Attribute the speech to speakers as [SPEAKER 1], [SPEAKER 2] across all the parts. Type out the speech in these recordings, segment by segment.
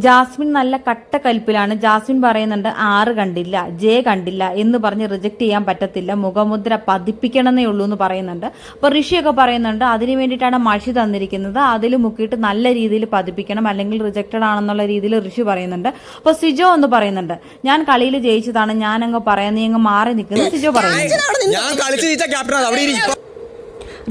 [SPEAKER 1] Jasmine നല്ല കട്ടക്കലിപ്പിലാണ്. Jasmine പറയുന്നുണ്ട് 6 കണ്ടില്ല, ജെ കണ്ടില്ല എന്ന് പറഞ്ഞ് റിജക്ട് ചെയ്യാൻ പറ്റത്തില്ല, മുഖമുദ്ര പതിപ്പിക്കണമെന്നേ ഉള്ളൂ എന്ന് പറയുന്നുണ്ട്. അപ്പോൾ ഋഷിയൊക്കെ പറയുന്നുണ്ട് അതിന് വേണ്ടിയിട്ടാണ് മഷി തന്നിരിക്കുന്നത്, അതിൽ മുക്കിയിട്ട് നല്ല രീതിയിൽ പതിപ്പിക്കണം, അല്ലെങ്കിൽ റിജക്റ്റഡ് ആണെന്നുള്ള രീതിയിൽ ഋഷി പറയുന്നുണ്ട്. അപ്പോൾ സിജോ എന്ന് പറയുന്നുണ്ട് ഞാൻ കളിയിൽ ജയിച്ചതാണ്, ഞാൻ അങ്ങ് പറയാൻ നീ അങ്ങ് മാറി നിൽക്കുന്നു സിജോ പറയുന്നുണ്ട്.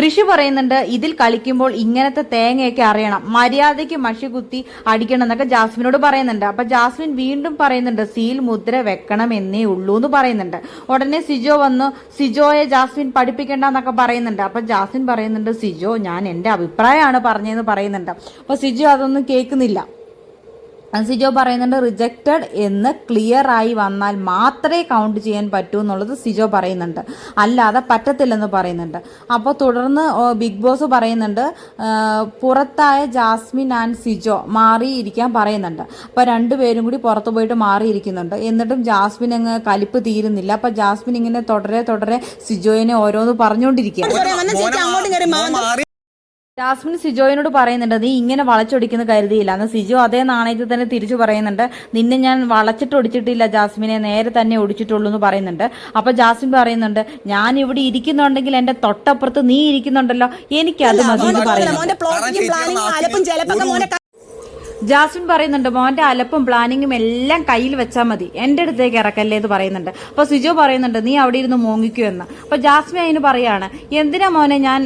[SPEAKER 1] ഋഷി പറയുന്നുണ്ട് ഇതിൽ കളിക്കുമ്പോൾ ഇങ്ങനത്തെ തേങ്ങയൊക്കെ അറിയണം, മര്യാദയ്ക്ക് മഷി കുത്തി അടിക്കണം എന്നൊക്കെ ജാസ്മിനോട് പറയുന്നുണ്ട്. അപ്പൊ ജാസ്മിൻ വീണ്ടും പറയുന്നുണ്ട് സീൽ മുദ്ര വെക്കണം എന്നേ ഉള്ളൂ എന്ന് പറയുന്നുണ്ട്. ഉടനെ സിജോ വന്ന് സിജോയെ ജാസ്മിൻ പഠിപ്പിക്കണ്ട എന്നൊക്കെ പറയുന്നുണ്ട്. അപ്പൊ ജാസ്മിൻ പറയുന്നുണ്ട് സിജോ ഞാൻ എന്റെ അഭിപ്രായമാണ് പറഞ്ഞതെന്ന് പറയുന്നുണ്ട്. അപ്പൊ സിജോ അതൊന്നും കേൾക്കുന്നില്ല. സിജോ പറയുന്നുണ്ട് റിജക്റ്റഡ് എന്ന് ക്ലിയർ ആയി വന്നാൽ മാത്രമേ കൗണ്ട് ചെയ്യാൻ പറ്റൂ എന്നുള്ളത് സിജോ പറയുന്നുണ്ട്, അല്ലാതെ പറ്റത്തില്ലെന്ന് പറയുന്നുണ്ട്. അപ്പോൾ തുടർന്ന് ബിഗ് ബോസ് പറയുന്നുണ്ട് പുറത്തായ ജാസ്മിൻ ആൻഡ് സിജോ മാറിയിരിക്കാൻ പറയുന്നുണ്ട്. അപ്പോൾ രണ്ടുപേരും കൂടി പുറത്തു പോയിട്ട് മാറിയിരിക്കുന്നുണ്ട്. എന്നിട്ടും ജാസ്മിൻ അങ്ങ് കലിപ്പ് തീരുന്നില്ല. അപ്പോൾ ജാസ്മിൻ ഇങ്ങനെ തുടരെ സിജോയിനെ ഓരോന്ന് പറഞ്ഞുകൊണ്ടിരിക്കുകയാണ്. ജാസ്മിൻ സിജോയിനോട് പറയുന്നുണ്ട് നീ ഇങ്ങനെ വളച്ചൊടിക്കുന്ന കരുതിയില്ല എന്ന്. സിജോ അതേ നാണയത്തിൽ തന്നെ തിരിച്ചു പറയുന്നുണ്ട് നിന്നെ ഞാൻ വളച്ചിട്ട് ഒടിച്ചിട്ടില്ല ജാസ്മിനെ, നേരെ തന്നെ ഒടിച്ചിട്ടുള്ളൂ എന്ന് പറയുന്നുണ്ട്. അപ്പൊ ജാസ്മിൻ പറയുന്നുണ്ട് ഞാൻ ഇവിടെ ഇരിക്കുന്നുണ്ടെങ്കിൽ എന്റെ തൊട്ടപ്പുറത്ത് നീ ഇരിക്കുന്നുണ്ടല്ലോ, എനിക്കത് മതി എന്ന് പറയുന്നുണ്ട്. ജാസ്മിൻ പറയുന്നുണ്ട് മോന്റെ അലപ്പും പ്ലാനിങ്ങും എല്ലാം കയ്യിൽ വെച്ചാൽ മതി, എന്റെ അടുത്തേക്ക് ഇറക്കല്ലേ എന്ന് പറയുന്നുണ്ട്. അപ്പൊ സിജോ പറയുന്നുണ്ട് നീ അവിടെ ഇരുന്ന് മോങ്ങിക്കൂ എന്ന്. അപ്പൊ ജാസ്മിൻ അതിന് പറയാണ് എന്തിനാ മോനെ, ഞാൻ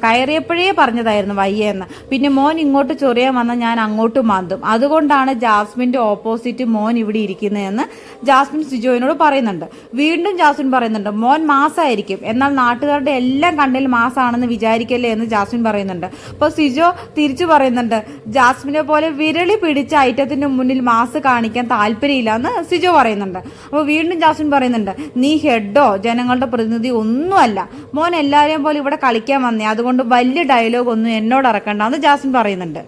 [SPEAKER 1] കയറിയപ്പോഴേ പറഞ്ഞതായിരുന്നു വയ്യെന്ന്, പിന്നെ മോൻ ഇങ്ങോട്ട് ചൊറിയാൻ വന്നാൽ ഞാൻ അങ്ങോട്ട് മാന്തും, അതുകൊണ്ടാണ് ജാസ്മിന്റെ ഓപ്പോസിറ്റ് മോൻ ഇവിടെ ഇരിക്കുന്നതെന്ന് ജാസ്മിൻ സിജോയിനോട് പറയുന്നുണ്ട്. വീണ്ടും ജാസ്മിൻ പറയുന്നുണ്ട് മോൻ മാസായിരിക്കും, എന്നാൽ നാട്ടുകാരുടെ എല്ലാം കണ്ടിൽ മാസാണെന്ന് വിചാരിക്കല്ലേ എന്ന് ജാസ്മിൻ പറയുന്നുണ്ട്. അപ്പൊ സിജോ തിരിച്ചു പറയുന്നുണ്ട് ജാസ്മിനെ പോലെ വിരളി പിടിച്ച ഐറ്റത്തിന്റെ മുന്നിൽ മാസ് കാണിക്കാൻ താല്പര്യമില്ല എന്ന് സിജോ പറയുന്നുണ്ട്. അപ്പോൾ വീണ്ടും ജാസ്മിൻ പറയുന്നുണ്ട് നീ ഹെഡോ ജനങ്ങളുടെ പ്രതിനിധി ഒന്നുമല്ല, മോൻ എല്ലാവരെയും പോലെ ഇവിടെ കളിക്കാൻ വന്നേ, അതുകൊണ്ട് വലിയ ഡയലോഗ് ഒന്നും എന്നോട് ഇറക്കണ്ട എന്ന് ജാസ്മിൻ പറയുന്നുണ്ട്.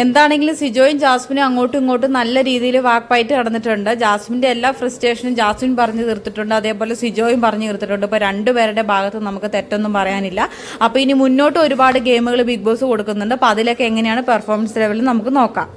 [SPEAKER 1] എന്താണെങ്കിലും സിജോയും ജാസ്മിനും അങ്ങോട്ടും ഇങ്ങോട്ടും നല്ല രീതിയിൽ വാക്പയറ്റ് നടന്നിട്ടുണ്ട്. ജാസ്മിന്റെ എല്ലാ ഫ്രസ്ട്രേഷനും ജാസ്മിൻ പറഞ്ഞു തീർത്തിട്ടുണ്ട്, അതേപോലെ സിജോയും പറഞ്ഞു തീർത്തിട്ടുണ്ട്. ഇപ്പോൾ രണ്ടുപേരുടെ ഭാഗത്ത് നമുക്ക് തെറ്റൊന്നും പറയാനില്ല. അപ്പോൾ ഇനി മുന്നോട്ട് ഒരുപാട് ഗെയിമുകൾ ബിഗ് ബോസ് കൊടുക്കുന്നുണ്ട്. അപ്പോൾ അതിലൊക്കെ എങ്ങനെയാണ് പെർഫോമൻസ് ലെവൽ നമുക്ക് നോക്കാം.